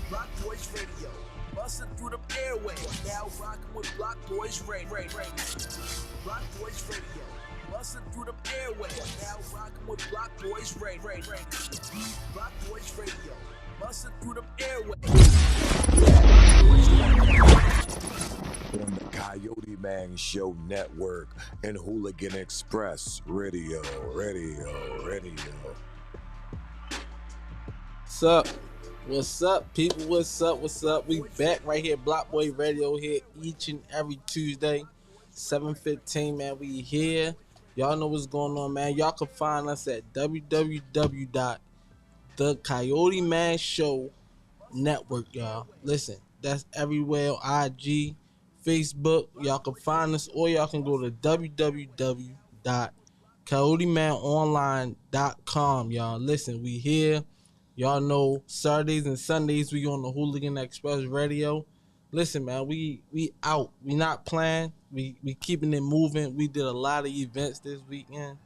Block Boyz Radio, busting through the airways. Now rocking with Block Boyz Radio. Block Boyz Radio, busting through the airways. Now rocking with Block Boyz Radio. Block Boyz Radio, busting through the airways. On the Coyote Man Show Network and Hooligan Express Radio. What's up, people? What's up? We back right here, Block Boyz Radio here each and every Tuesday, 7:15, man. We here. Y'all know what's going on, man. Y'all can find us at www.thecoyotemanshowNetwork, y'all. Listen, that's everywhere on IG, Facebook. Y'all can find us, or y'all can go to www.coyotemanonline.com, y'all. Listen, we here. Y'all know Saturdays and Sundays we on the Hooligan Express Radio. Listen, man, we out. We not playing. We keeping it moving. We did a lot of events this weekend.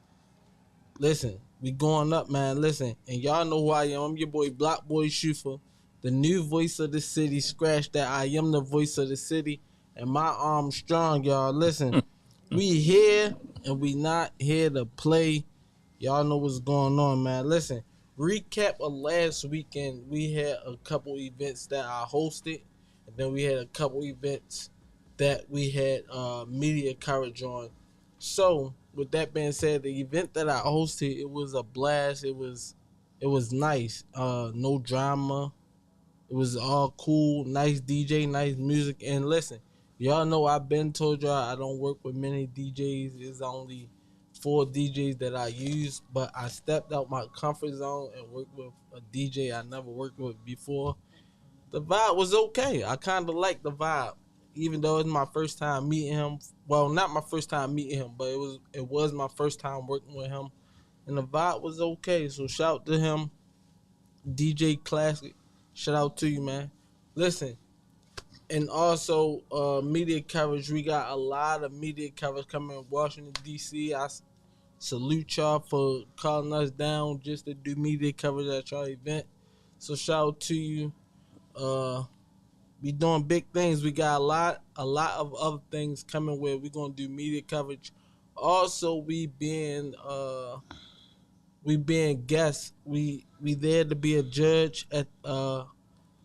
Listen, we going up, man. Listen, and y'all know who I am. I'm your boy Block Boy Shufa, the new voice of the city. Scratch that. I am the voice of the city, and my arm strong, y'all. Listen, we here and we not here to play. Y'all know what's going on, man. Listen. Recap of last weekend, we had a couple events that I hosted, and then we had a couple events that we had media coverage on. So, with that being said, the event that I hosted, it was a blast. It was nice. No drama. It was all cool. Nice DJ, nice music. And listen, y'all know I've been told y'all I don't work with many DJs. It's only 4 DJs that I use, but I stepped out my comfort zone and worked with a DJ I never worked with before. The vibe was okay. I kind of liked the vibe, even though it's my first time meeting him. Well, not my first time meeting him, but it was my first time working with him, and the vibe was okay. So shout out to him, DJ Classic. Shout out to you, man. Listen, and also media coverage. We got a lot of media coverage coming in Washington, D.C. I salute y'all for calling us down just to do media coverage at y'all event. So shout out to you. We doing big things. We got a lot of other things coming where we gonna do media coverage. Also, we being guests. We there to be a judge at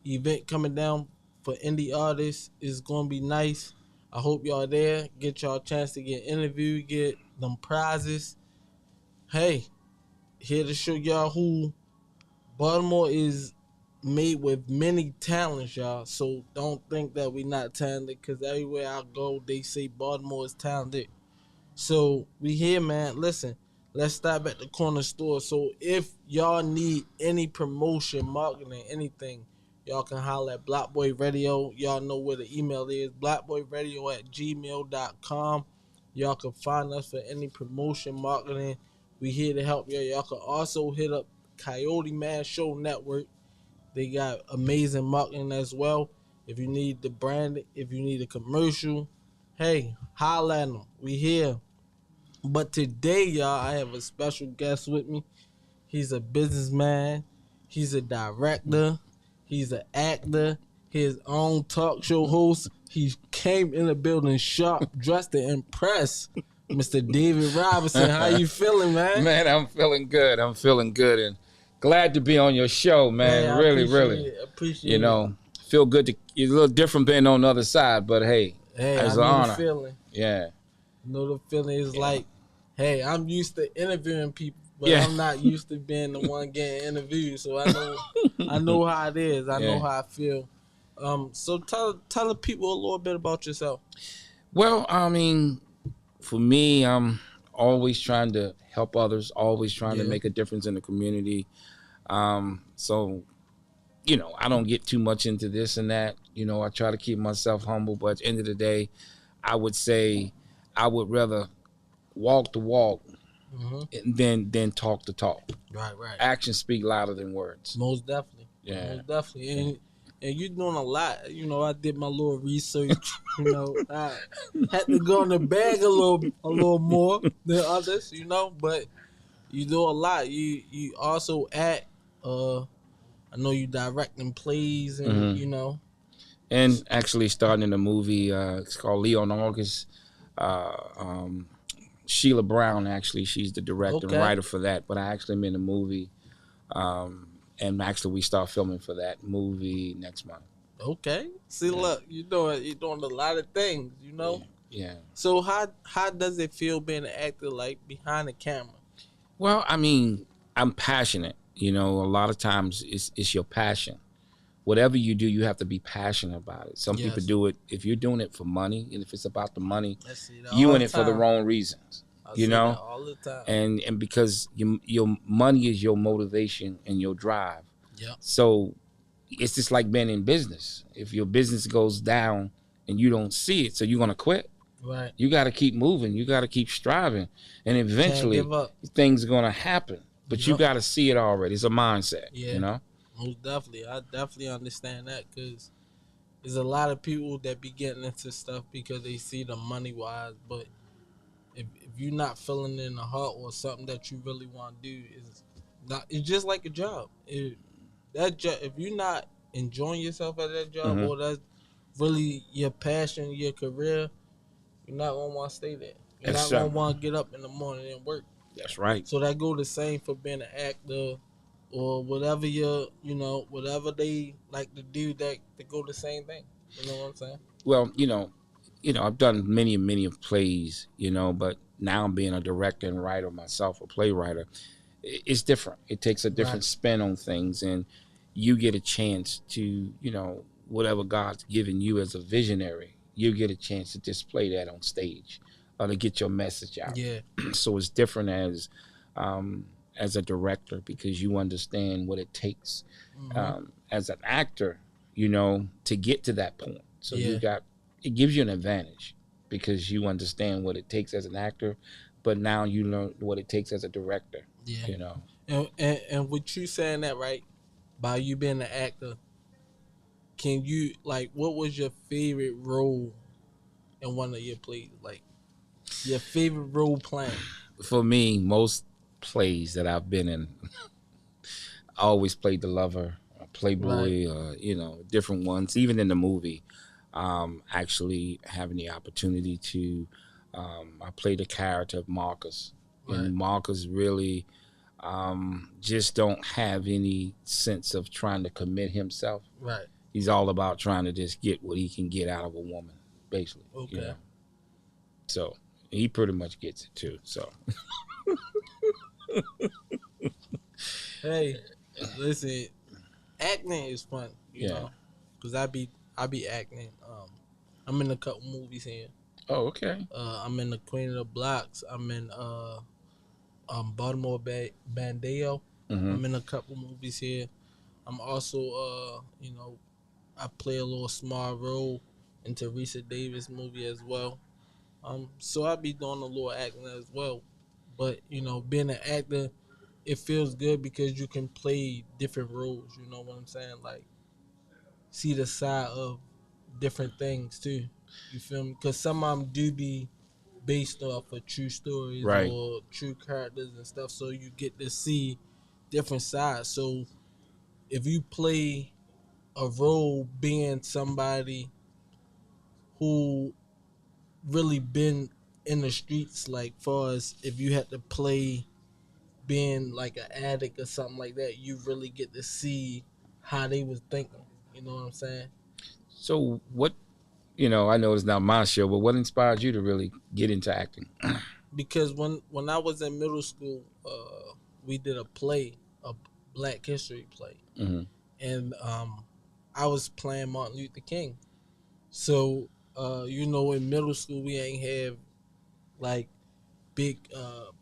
event coming down for indie artists. Is gonna be nice. I hope y'all there. Get y'all a chance to get interviewed, get them prizes. Hey, here to show y'all who Baltimore is made with many talents, y'all. So don't think that we not talented, because everywhere I go, they say Baltimore is talented. So we here, man. Listen, let's stop at the corner store. So if y'all need any promotion, marketing, anything, y'all can holler at Block Boyz Radio. Y'all know where the email is, blockboyradio@gmail.com. Y'all can find us for any promotion, marketing. We here to help y'all. Y'all can also hit up Coyote Man Show Network. They got amazing marketing as well. If you need the brand, if you need a commercial, hey, holla at them. We here. But today, y'all, I have a special guest with me. He's a businessman. He's a director. He's an actor, his own talk show host. He came in the building sharp, dressed to impress. Mr. David Robinson, how you feeling, man? Man, I'm feeling good, and glad to be on your show, man. Really. Appreciate it. Feel good to. It's a little different being on the other side, but hey, it's an honor. The feeling. Yeah. You know the feeling is like, hey, I'm used to interviewing people. But I'm not used to being the one getting interviewed, so I know how it is. I know how I feel. So tell the people a little bit about yourself. Well, I mean, for me, I'm always trying to help others, always trying to make a difference in the community. So, I don't get too much into this and that. I try to keep myself humble, but at the end of the day, I would say I would rather walk the walk and then talk the talk. Right. Actions speak louder than words. Most definitely. Yeah. Most definitely. And you're doing a lot. I did my little research. I had to go in the bag a little more than others, but you do a lot. You also act. I know you directing plays and Mhm. you know. And actually starting in a movie. It's called Leon August. Uh, um, Sheila Brown, actually, she's the director and Okay. writer for that. But I actually am in a movie, and actually we start filming for that movie next month. Okay. See, look, you're doing a lot of things, you know. Yeah. So how does it feel being an actor like behind the camera? Well, I mean, I'm passionate. You know, a lot of times it's your passion. Whatever you do, you have to be passionate about it. Some people Yes. do it if you're doing it for money, and if it's about the money, I see that you all in the it for the time. wrong reasons. I You see that know, all the time. and because your money is your motivation and your drive. Yep. So it's just like being in business. If your business goes down and you don't see it, so you're gonna quit. Right. You got to keep moving. You got to keep striving, and Can't eventually give up. things are gonna happen. But you Yep. got to see it already. It's a mindset. Yeah. You know. Most definitely. I definitely understand that because there's a lot of people that be getting into stuff because they see the money wise, but if you're not feeling it in the heart or something that you really want to do is not. It's just like a job. If you're not enjoying yourself at that job Hmm. or that's really your passion, your career, you're not gonna want to stay there. You're not That's gonna want to get up in the morning and work. that's right. So that go the same for being an actor or whatever whatever they like to do. That they go the same thing. You know what I'm saying? Well, I've done many of plays. But now I'm being a director and writer myself, a playwright. It's different. It takes a different Right. spin on things, and you get a chance to, whatever God's given you as a visionary, you get a chance to display that on stage, to get your message out. Yeah. So it's different as a director because you understand what it takes as an actor, to get to that point. So Yeah. it gives you an advantage because you understand what it takes as an actor, but now you learn what it takes as a director. Yeah. You know. And with you saying that, right, by you being an actor, can you like what was your favorite role in one of your plays? Like your favorite role playing? For me, most plays that I've been in, I always played the lover, Right. playboy, different ones. Even in the movie, actually having the opportunity to, I played the character of Marcus, Right. and Marcus really just don't have any sense of trying to commit himself. Right. He's all about trying to just get what he can get out of a woman, basically. Okay. So he pretty much gets it too. So Hey, listen, acting is fun, you Yeah. know, because I be acting. I'm in a couple movies here. oh, okay. I'm in the Queen of the Blocks. I'm in Baltimore Bandeo. Hmm. I'm in a couple movies here. I'm also I play a little small role in Teresa Davis movie as well. So I be doing a little acting as well. But being an actor, it feels good because you can play different roles. You know what I'm saying? Like see the side of different things too. You feel me? Because some of them do be based off of true stories Right. or true characters and stuff. So you get to see different sides. So if you play a role being somebody who really been in the streets, like far as if you had to play being like an addict or something like that, you really get to see how they was thinking. You know what I'm saying? So what? I know it's not my show, but what inspired you to really get into acting? Because when I was in middle school, we did a play, a Black History play, Hmm. and I was playing Martin Luther King. So in middle school we ain't have like big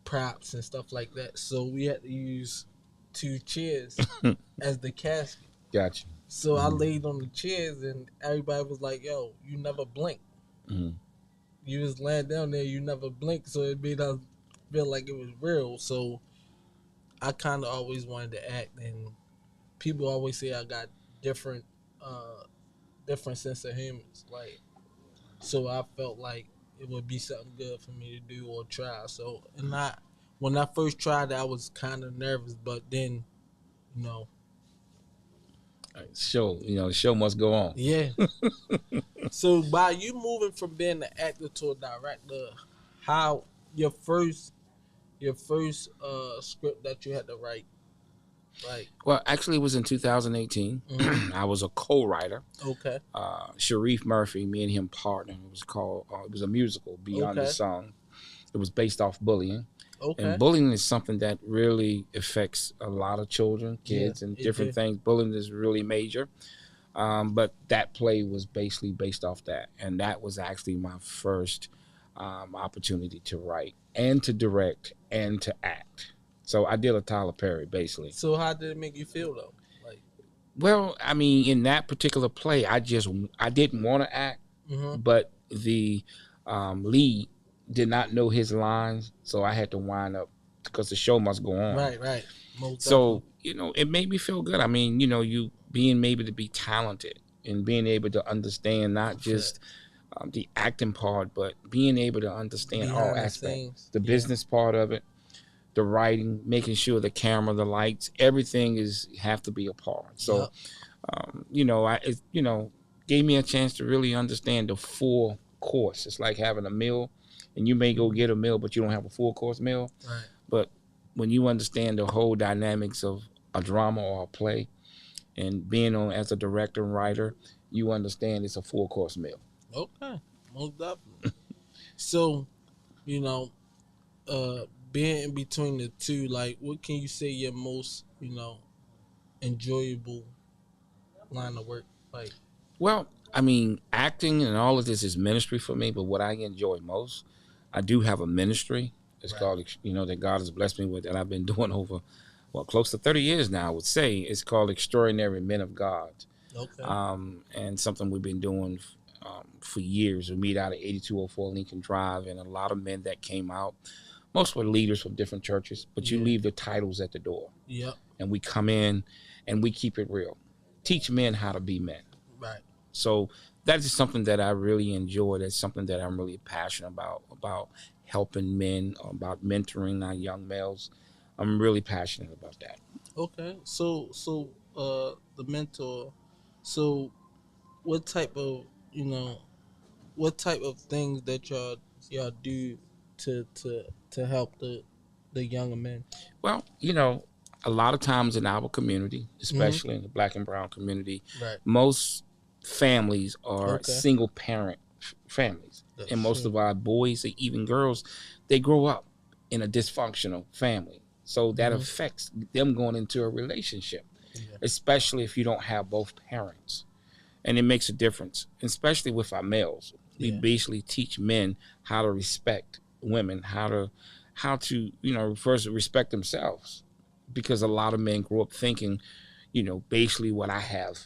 props and stuff like that. So we had to use two chairs as the casket. Gotcha. So I laid on the chairs and everybody was like, "Yo, you never blink. Hmm. You was laying down there, you never blink." So it made us feel like it was real. So I kind of always wanted to act, and people always say I got different, different sense of humor. Like, so I felt like it would be something good for me to do or try. So, when I first tried it, I was kind of nervous, but then, you know, Show, the show must go on. Yeah. So by you moving from being an actor to a director, how your first script that you had to write, like? Well, actually, it was in 2018. I was a co-writer. Okay. Sharif Murphy, me and him partnered. It was called. It was a musical, Beyond the Song. It was based off bullying. Okay. And bullying is something that really affects a lot of children, kids, and different things. Bullying is really major. But that play was basically based off that. And that was actually my first opportunity to write and to direct and to act. So I did a Tyler Perry, basically. So how did it make you feel, though? Like, well, I mean, in that particular play, I didn't want to act, but the lead did not know his lines, so I had to wind up because the show must go on. Right. So, it made me feel good. I mean, you being able to be talented and being able to understand not just the acting part, but being able to understand all aspects, the business part of it, the writing, making sure the camera, the lights, everything have to be a part. So, gave me a chance to really understand the full course. It's like having a meal, and you may go get a meal, but you don't have a full course meal. Right. But when you understand the whole dynamics of a drama or a play, and being on as a director and writer, you understand it's a full course meal. Okay, most definitely. So, being in between the two, like, what can you say your most, enjoyable line of work? Like, well, I mean, acting and all of this is ministry for me, but what I enjoy most, I do have a ministry. It's called, that God has blessed me with, that I've been doing over, close to 30 years now, I would say. It's called Extraordinary Men of God. Okay. And something we've been doing for years. We meet out at 8204 Lincoln Drive, and a lot of men that came out, most were leaders from different churches, but you leave the titles at the door. Yep. And we come in and we keep it real. Teach men how to be men. Right. So that is something that I really enjoy. That's something that I'm really passionate about helping men, about mentoring our young males. I'm really passionate about that. Okay. So the mentor, so what type of things that y'all do to help the younger men? Well, a lot of times in our community, especially in the Black and brown community, most families are single parent families. That's and most of our boys, even girls, they grow up in a dysfunctional family. So that affects them going into a relationship, especially if you don't have both parents. And it makes a difference, especially with our males. We basically teach men how to respect women, how to first respect themselves, because a lot of men grow up thinking, basically what I have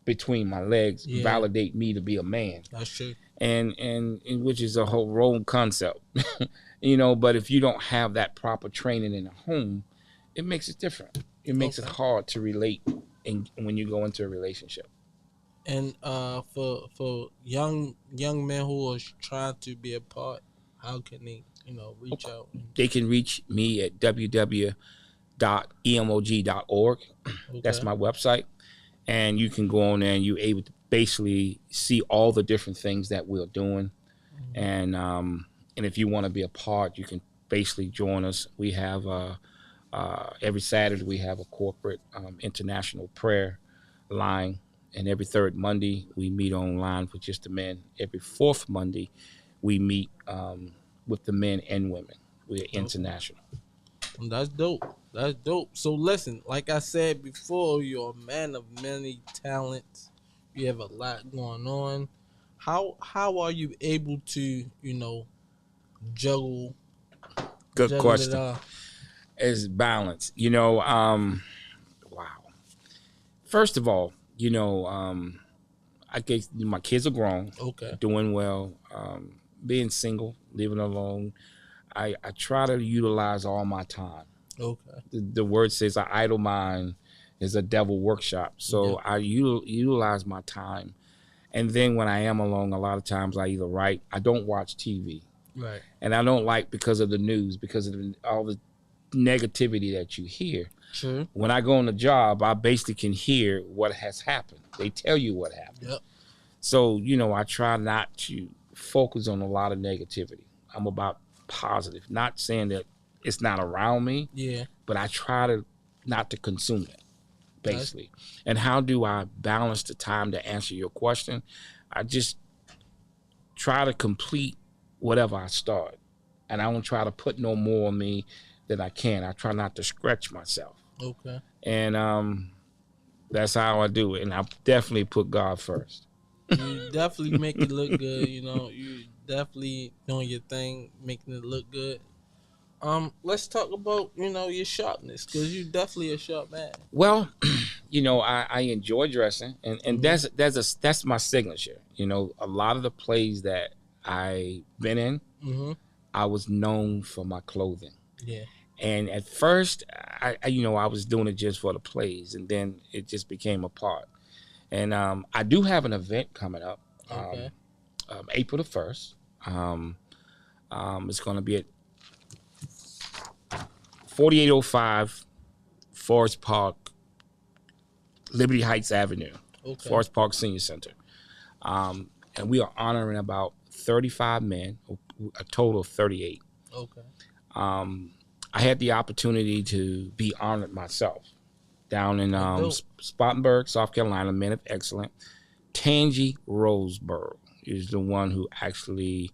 between my legs validate me to be a man. That's true. And which is a whole wrong concept, but if you don't have that proper training in the home, it makes it different. It makes it hard to relate when you go into a relationship. And for young men who are trying to be a part, how can they reach out? They can reach me at www.emog.org. That's my website, and you can go on there and you're able to basically see all the different things that we're doing. And if you want to be a part, you can basically join us. We have every Saturday we have a corporate international prayer line. And every third Monday, we meet online with just the men. Every fourth Monday, we meet with the men and women. We're international. That's dope. That's dope. So listen, like I said before, you're a man of many talents. You have a lot going on. How are you able to, juggle? Good juggle question. It's balance. Wow. First of all, I guess my kids are grown, doing well, being single, living alone. I try to utilize all my time. Okay. The word says an idle mind is a devil workshop. So I utilize my time. And then when I am alone, a lot of times I either write. I don't watch TV. Right. And I don't like, because of the news, because of all the negativity that you hear. True. When I go on the job, I basically can hear what has happened. They tell you what happened. Yep. So, I try not to focus on a lot of negativity. I'm about positive, not saying that it's not around me, Yeah. but I try to not to consume it, basically. And how do I balance the time to answer your question? I just try to complete whatever I start. And I don't try to put no more on me than I can. I try not to stretch myself. Okay. And that's how I do it. And I definitely put God first. You definitely make it look good. You definitely doing your thing, making it look good. Let's talk about your sharpness, because you definitely a sharp man. Well, I enjoy dressing, and that's my signature. A lot of the plays that I've been in, I was known for my clothing. Yeah. And at first, I was doing it just for the plays, and then it just became a part. And I do have an event coming up, Okay. April the 1st. It's going to be at 4805 Forest Park, Liberty Heights Avenue, Okay. Forest Park Senior Center. And we are honoring about 35 men, a total of 38. Okay. I had the opportunity to be honored myself down in Spartanburg, South Carolina, Men of Excellence. Tangi Roseberg is the one who actually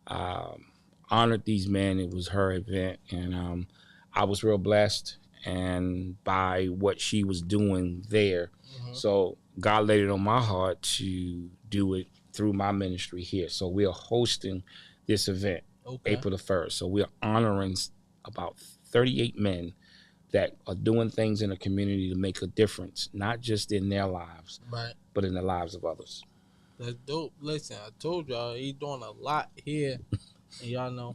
honored these men. It was her event, and I was real blessed and by what she was doing there. So God laid it on my heart to do it through my ministry here. So we are hosting this event, April the 1st. So we are honoring about 38 men that are doing things in the community to make a difference, not just in their lives, but in the lives of others. That's dope. Listen, I told y'all he's doing a lot here, and y'all know.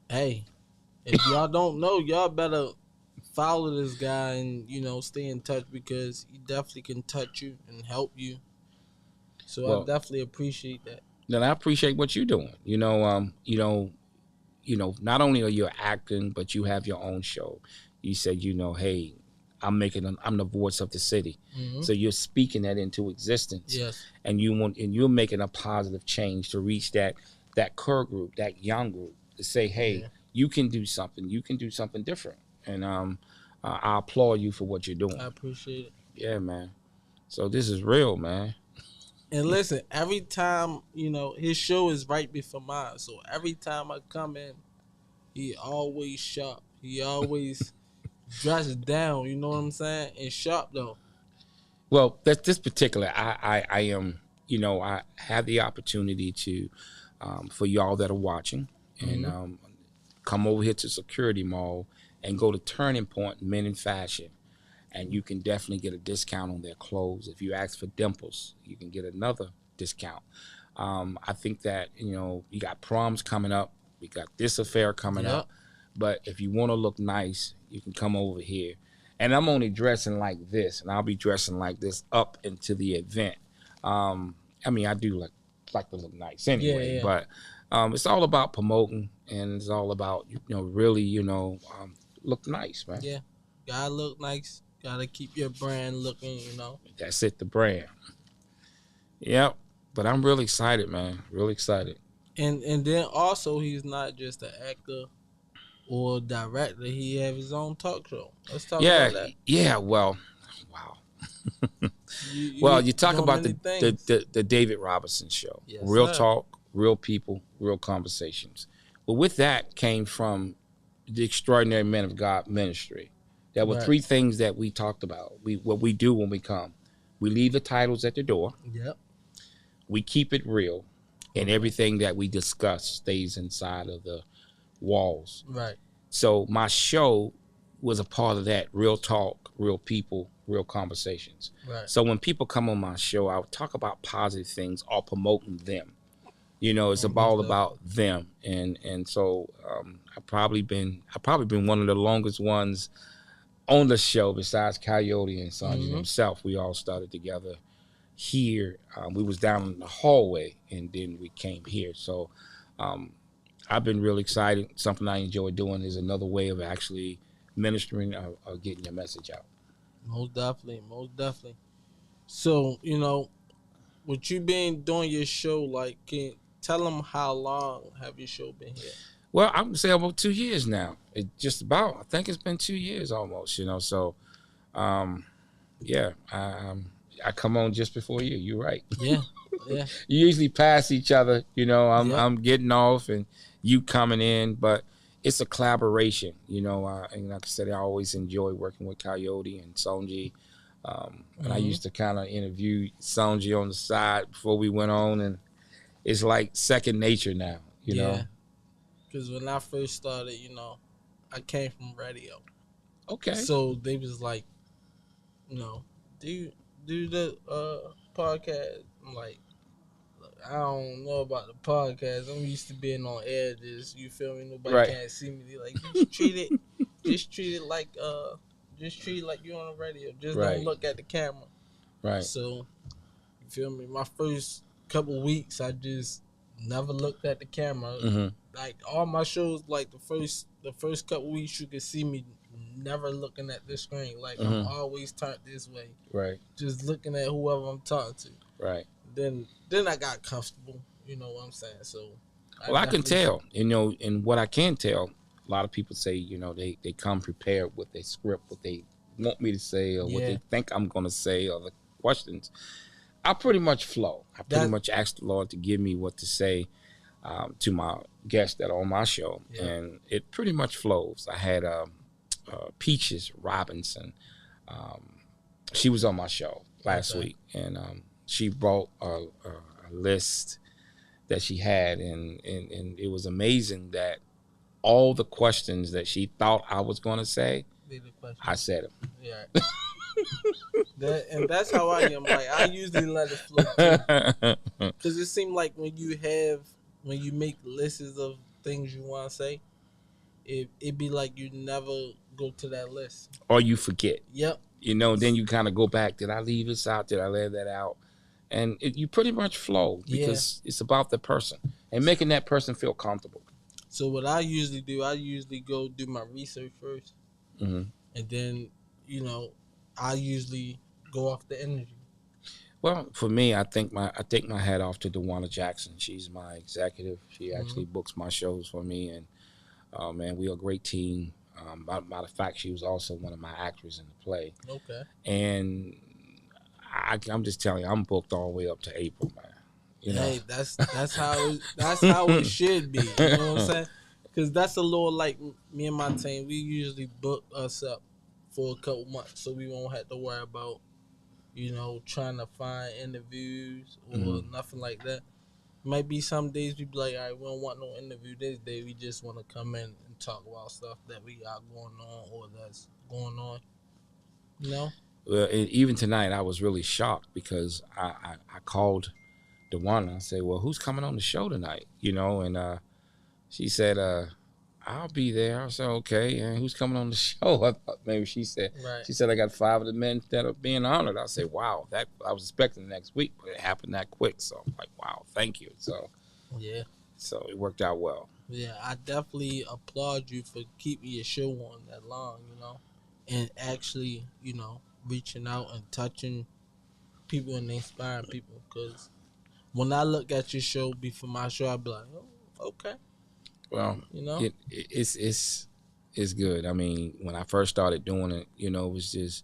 Hey, if y'all don't know, y'all better follow this guy and stay in touch, because he definitely can touch you and help you. So I definitely appreciate that. Then I appreciate what you're doing. Not only are you acting, but you have your own show. You said, hey, I'm the voice of the city. So you're speaking that into existence. Yes. And you're making a positive change to reach that core group, that young group, to say, hey, you can do something. You can do something different. And I applaud you for what you're doing. I appreciate it. Yeah, man. So this is real, man. And listen, every time, his show is right before mine. So every time I come in, he always sharp. He always dressed down, you know what I'm saying? And sharp, though. Well, that's this particular, I am, I have the opportunity to, for y'all that are watching, and come over here to Security Mall and go to Turning Point Men in Fashion. And you can definitely get a discount on their clothes. If you ask for Dimples, you can get another discount. I think that, you got proms coming up. We got this affair coming up. But if you want to look nice, you can come over here. And I'm only dressing like this, and I'll be dressing like this up into the event. I do like to look nice anyway. But it's all about promoting, and it's all about, really, look nice, man. Yeah. Gotta look nice. Gotta keep your brand looking, That's it, the brand. Yep. But I'm really excited, man. Really excited. And then also, he's not just an actor or director. He have his own talk show. Let's talk about that. Yeah, well, wow. You talk about the David Robinson show. Yes, real sir. Talk, real people, real conversations. But with that came from the Extraordinary Men of God ministry. There were three things that we talked about. What we do when we come. We leave the titles at the door. Yep. We keep it real. And everything that we discuss stays inside of the walls. Right. So my show was a part of that. Real talk, real people, real conversations. Right. So when people come on my show, I would talk about positive things or promoting them. It's all about them. And so I've probably been one of the longest ones on the show, besides Coyote and Sanjay himself. We all started together here. We was down in the hallway, and then we came here. So I've been really excited. Something I enjoy doing is another way of actually ministering or getting your message out. Most definitely, most definitely. So, with you being doing your show, like, can you tell them how long have your show been here? Well, I'm gonna say about 2 years now. It just about. I think it's been 2 years almost. So, yeah, I come on just before you. You're right. Yeah, yeah, You usually pass each other. Yep. I'm getting off and you coming in, but it's a collaboration. And like I said, I always enjoy working with Coyote and Sonji. And I used to kind of interview Sonji on the side before we went on, and it's like second nature now. You know. Because when I first started, I came from radio. Okay. So they was like, do the podcast. I'm like, look, I don't know about the podcast. I'm used to being on air. You feel me? Nobody can't see me. They like, just treat it like you're on the radio. Just don't look at the camera. Right. So, you feel me? My first couple weeks, I just never looked at the camera. Mm-hmm. Like all my shows, like the first couple weeks, you could see me never looking at the screen. Like I'm always turned this way. Right. Just looking at whoever I'm talking to. Right. Then I got comfortable. You know what I'm saying? So. I can tell. And what I can tell, a lot of people say, they come prepared with their script, what they want me to say, or what they think I'm going to say, or the questions. I pretty much flow. I pretty much ask the Lord to give me what to say to my guests that are on my show, and it pretty much flows. I had Peaches Robinson. She was on my show last week, and she brought a list that she had, and it was amazing that all the questions that she thought I was going to say, I said them. Yeah. And that's how I am. Like I usually let it flow too. Because it seems like when you make lists of things you want to say, it be like you never go to that list. Or you forget. Yep. Then you kind of go back. Did I leave this out? Did I leave that out? And you pretty much flow because it's about the person and making that person feel comfortable. So what I usually do, I usually go do my research first. Mm-hmm. And then, I usually go off the energy. Well, for me, I take my hat off to DeWanna Jackson. She's my executive. She actually books my shows for me, and man, we are a great team. Matter of fact, she was also one of my actors in the play. Okay. And I'm just telling you, I'm booked all the way up to April, man. Hey, that's how it should be. You know what I'm saying? Because that's a little like me and my team. We usually book us up for a couple months, so we won't have to worry about trying to find interviews or nothing like that. Might be some days we be like, all right, we don't want no interview this day. We just want to come in and talk about stuff that we got going on or that's going on. Well, even tonight, I was really shocked because I called DeWanna. I said, well, who's coming on the show tonight? And she said, I'll be there. I said, okay. And who's coming on the show? I thought maybe she said, I got 5 of the men that are being honored. I said, wow, that I was expecting next week, but it happened that quick. So I'm like, wow, thank you. So so it worked out well. Yeah, I definitely applaud you for keeping your show on that long, and actually, reaching out and touching people and inspiring people. Because when I look at your show before my show, I be like, oh, okay. Well, it's good. I mean, when I first started doing it, it was just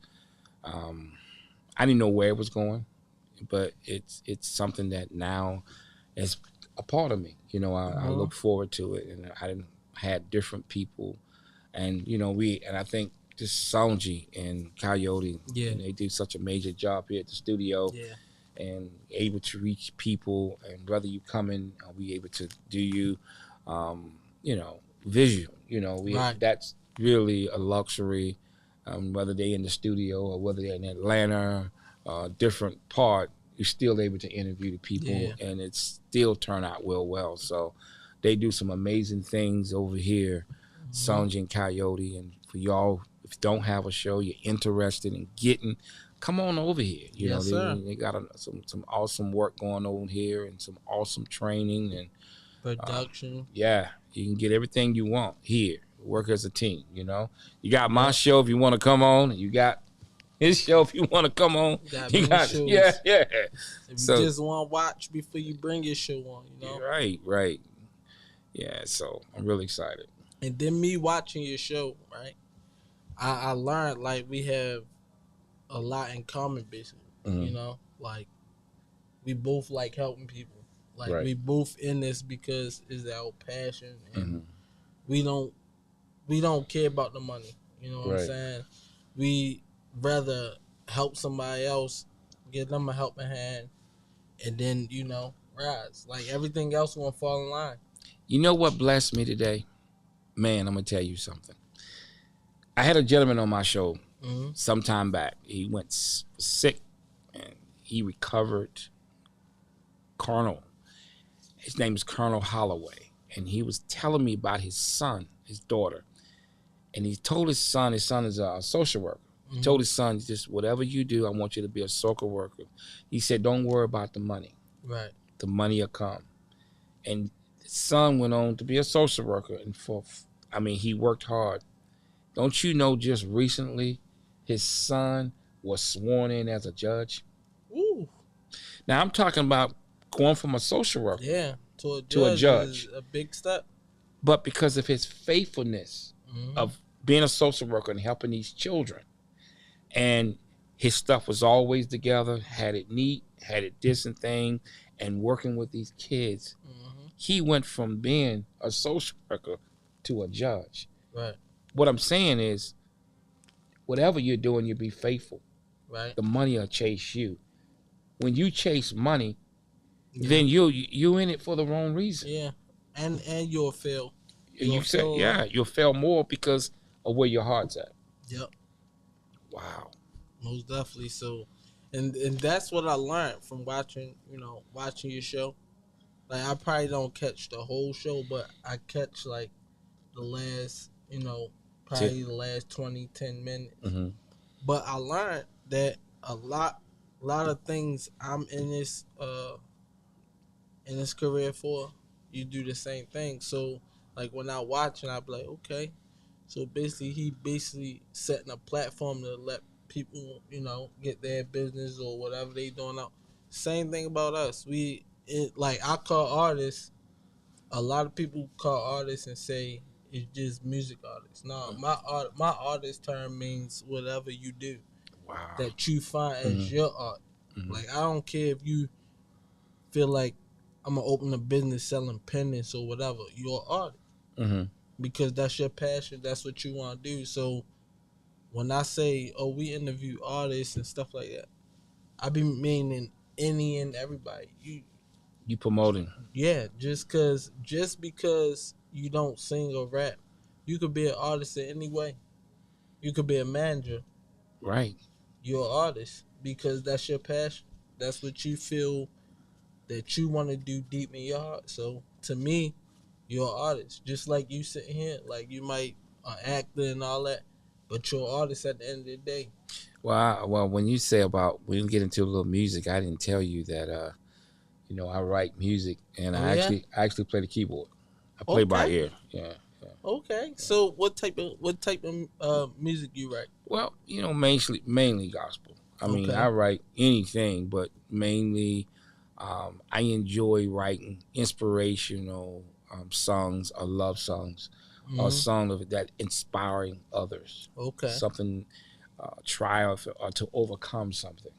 I didn't know where it was going, but it's something that now is a part of me. I look forward to it, and I had different people, and and I think just Sonji and Coyote, and they do such a major job here at the studio. Yeah. And able to reach people, and whether you come in, are we able to do you, visual. That's really a luxury. Whether they're in the studio or whether they're in Atlanta, different part, you're still able to interview the people, and it still turn out well. So they do some amazing things over here, Sonji and Coyote. And for y'all, if you don't have a show, you're interested in getting, come on over here. They got some awesome work going on here and some awesome training and production. You can get everything you want here. work as a team. You know, you got my show if you want to come on. You got his show if you want to come on. You got shows. yeah. If you just want to watch before you bring your show on, you know. Right. Yeah, so I'm really excited. And then me watching your show, right? I learned like we have a lot in common, basically. Mm-hmm. You know, like we both like helping people. Like Right. we both in this because it's our passion, and Mm-hmm. we don't care about the money. You know what I'm Right. saying? We rather help somebody else, give them a helping hand, and then rise. Like everything else won't fall in line. You know what blessed me today? Man, I'm going to tell you something. I had a gentleman on my show some time back. He went sick and he recovered. Colonel. His name is Colonel Holloway. And he was telling me about his son, his daughter. And he told his son is a social worker. He told his son, just whatever you do, I want you to be a social worker. He said, don't worry about the money. Right. The money will come. And his son went on to be a social worker. And he worked hard. Don't you know just recently his son was sworn in as a judge? Ooh. Now, I'm talking about going from a social worker to a judge. Is a big step. But because of his faithfulness of being a social worker and helping these children, and his stuff was always together, had it neat, had it decent thing, and working with these kids, he went from being a social worker to a judge. Right. What I'm saying is, whatever you're doing, you be faithful. Right. The money will chase you. When you chase money, then you in it for the wrong reason. Yeah, and you'll fail. You'll fail more because of where your heart's at. Yep. Wow. Most definitely. So, and that's what I learned from watching your show. Like I probably don't catch the whole show, but I catch like the last, probably the last 10 minutes. Mm-hmm. But I learned that a lot of things I'm in this career for, you do the same thing. So like when I watch and I be like, okay, so basically he setting a platform to let people, get their business or whatever they doing out. Same thing about us. I call artists. A lot of people call artists and say it's just music artists. No, my artist term means whatever you do. Wow. That you find as your art. Mm-hmm. Like I don't care if you feel like I'm gonna open a business selling pendants or whatever. You're an artist. Mm-hmm. Because that's your passion. That's what you want to do. So when I say, oh, we interview artists and stuff like that, I be meaning any and everybody. You promoting? Yeah, just because you don't sing or rap, you could be an artist in any way. You could be a manager. Right. You're an artist because that's your passion. That's what you feel that you want to do deep in your heart. So to me, you're an artist. Just like you sitting here, like you might an actor and all that, but you're an artist at the end of the day. Well, when you say about we didn't get into a little music, I didn't tell you that I write music and I actually play the keyboard. I play by ear. Yeah. Okay. So what type of music you write? Well, mainly gospel. I mean, I write anything, but mainly I enjoy writing inspirational songs or love songs, or songs that inspiring others. Okay. Something triumph or to overcome something.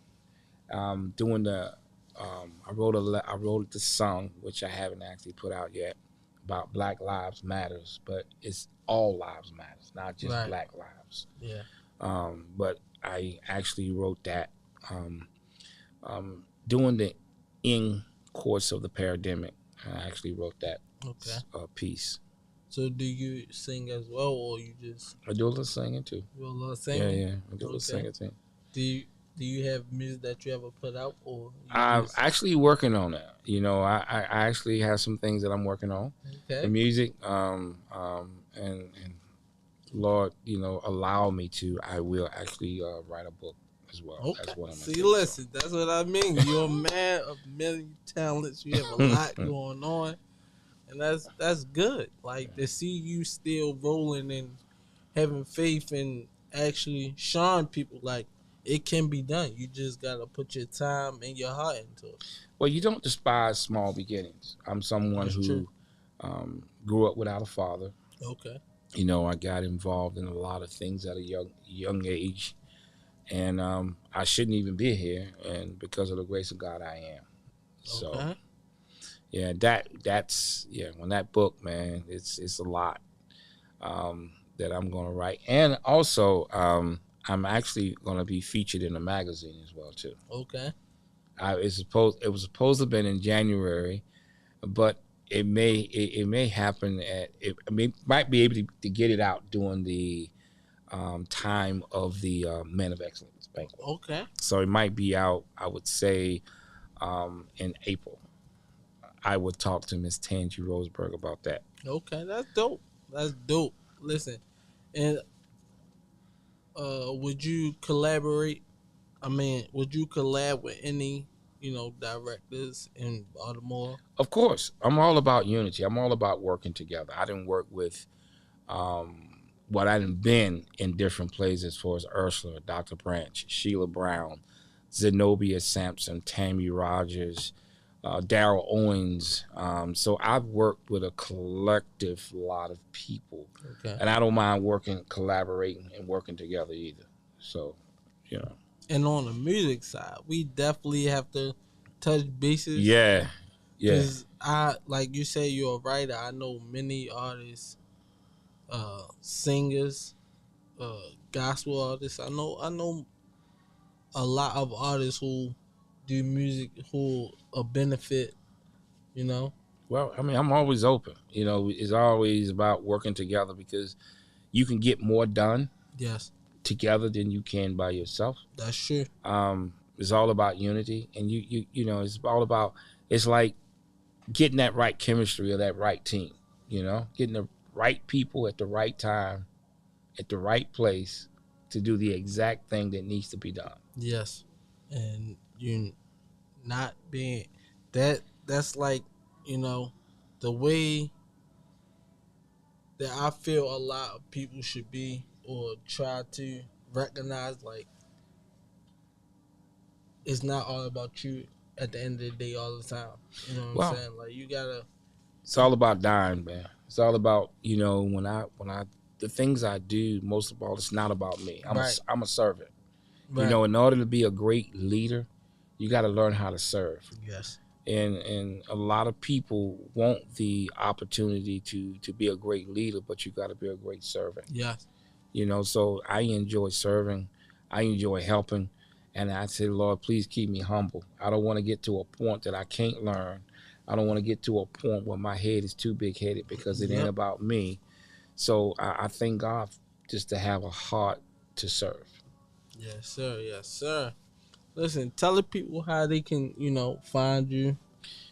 Doing the I wrote the song, which I haven't actually put out yet, about Black Lives Matters, but it's all lives matters, not just Black lives. Yeah. But I actually wrote that during the in course of the pandemic. I actually wrote that piece. So do you sing as well, or you just? I do a little singing too. You do a little singing? Yeah. I do a little singing too. Do you have music that you ever put out, or? I'm actually working on that. I actually have some things that I'm working on. Okay. The music, and Lord, allow me to. I will actually write a book as well. Okay. That's what I'm See, listen, that's what I mean. You're a man of million talents. You have a lot going on. and that's good. Like to see you still rolling and having faith and actually showing people like it can be done. You just gotta put your time and your heart into it. Well, you don't despise small beginnings. I'm someone That's true. who grew up without a father. Okay. I got involved in a lot of things at a young age, and I shouldn't even be here. And because of the grace of God, I am. So, Okay. yeah, that's when that book, man, it's a lot that I'm gonna write, and also I'm actually gonna be featured in a magazine as well too. Okay. It was supposed to have been in January, but it may happen might be able to get it out during the time of the Men of Excellence banquet. Okay. So it might be out, I would say, in April. I would talk to Miss Tangi Roseberg about that. Okay. That's dope. That's dope. Listen, and would you collaborate? I mean, would you collab with any, directors in Baltimore? Of course, I'm all about unity. I'm all about working together. I didn't work with what I didn't been in different places as far as Ursula, Dr. Branch, Sheila Brown, Zenobia Sampson, Tammy Rogers, Daryl Owens. So I've worked with a collective lot of people, Okay. and I don't mind collaborating, and working together either. So, And on the music side, we definitely have to touch bases. yeah. Because like you say, you're a writer. I know many artists, singers, gospel artists. I know a lot of artists who do music who benefit. You know. Well, I mean, I'm always open. It's always about working together because you can get more done Yes, together than you can by yourself. that's true. It's all about unity, and it's all about, it's like getting that right chemistry or that right team. Getting the right people at the right time, at the right place to do the exact thing that needs to be done. Yes, and you not being that. That's like the way that I feel a lot of people should be or try to recognize, like, it's not all about you at the end of the day all the time. You know what I'm saying? Like, you gotta. It's all about dying, man. It's all about, when I the things I do, most of all, it's not about me. I'm a servant. Right. In order to be a great leader, you got to learn how to serve. Yes. And a lot of people want the opportunity to be a great leader, but you got to be a great servant. Yes. So I enjoy serving. I enjoy helping. And I say, Lord, please keep me humble. I don't want to get to a point that I can't learn. I don't want to get to a point where my head is too big-headed because it ain't about me. So I thank God just to have a heart to serve. Yes, sir. Yes, sir. Listen, tell the people how they can, find you,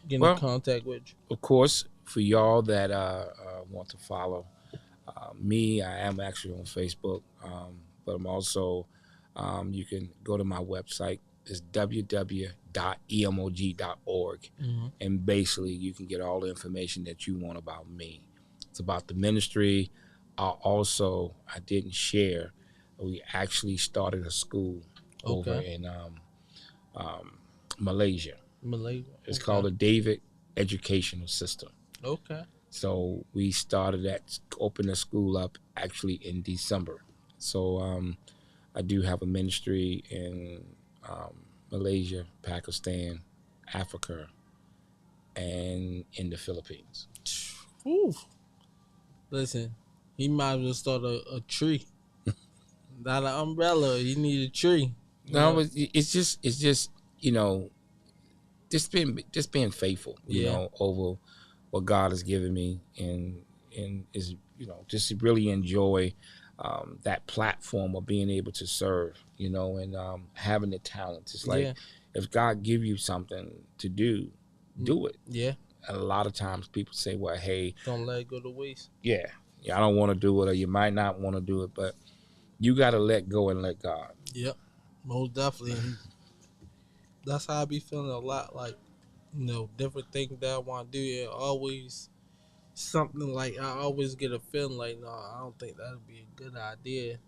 get in contact with you. Of course, for y'all that want to follow me, I am actually on Facebook, but I'm also, you can go to my website. It's www.emog.org, and basically you can get all the information that you want about me. It's about the ministry. I didn't share. We actually started a school over in Malaysia. It's called the David Educational System. Okay. So we opened the school up actually in December. So I do have a ministry in Malaysia, Pakistan, Africa, and in the Philippines. Ooh. Listen, he might as well start a tree. Not an umbrella. He need a tree. No, it's just just being faithful, over what God has given me, and is just to really enjoy that platform of being able to serve, and having the talent. It's like if God give you something to do it. Yeah. And a lot of times people say, well, hey, don't let it go to waste. Yeah, I don't want to do it, or you might not want to do it, but you got to let go and let God. Yep, most definitely. That's how I be feeling a lot, like, different things that I want to do. It always something like I always get a feeling like, no, I don't think that'd be a good idea.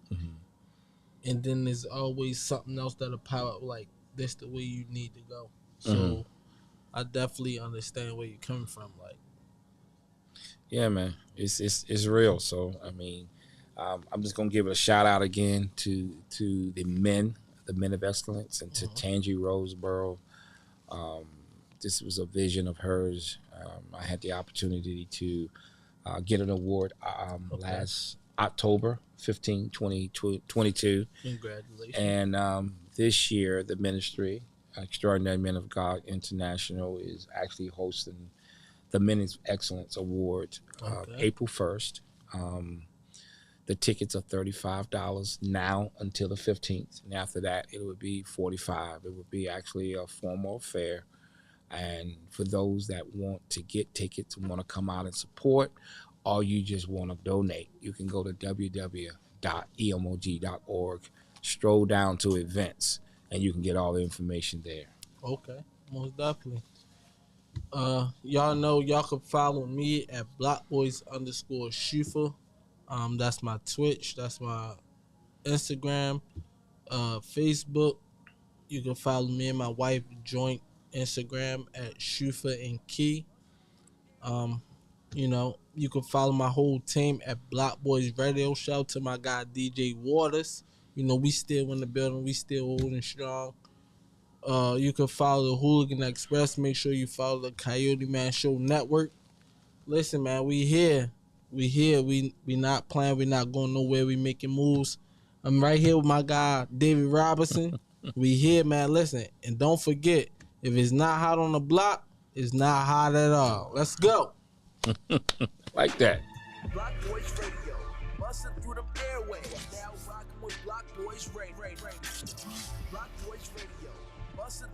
And then there's always something else that'll pop up like this the way you need to go. So I definitely understand where you're coming from. Like, yeah, man, it's real. So I mean, I'm just gonna give it a shout out again to the men of excellence, and to Tangi Roseboro. This was a vision of hers. I had the opportunity to get an award last October 15, 2022. congratulations. And this year, the ministry, Extraordinary Men of God International, is actually hosting the Men of Excellence Award April 1st. The tickets are $35 now until the 15th. And after that, it would be $45. It would be actually a formal affair. And for those that want to get tickets and want to come out and support, or you just want to donate, you can go to www.emog.org, stroll down to events, and you can get all the information there. Okay, most definitely. Y'all know y'all can follow me at blockboys_Shufa. That's my Twitch. That's my Instagram, Facebook. You can follow me and my wife joint Instagram at Shufa and Key. You know, you can follow my whole team at Block Boys Radio. Shout out to my guy DJ Waters. You know, we still in the building. We still holding strong. You can follow the Hooligan Express. Make sure you follow the Coyote Man Show Network. Listen, man, we here. We here. We not playing. We not going nowhere. We making moves. I'm right here with my guy David Robinson. We here, man. Listen, and don't forget, if it's not hot on the block, it's not hot at all. Let's go. Like that. Block Boys Radio, busting through the airwaves. Now rocking with Block Boys Radio. Block Boys Radio, busting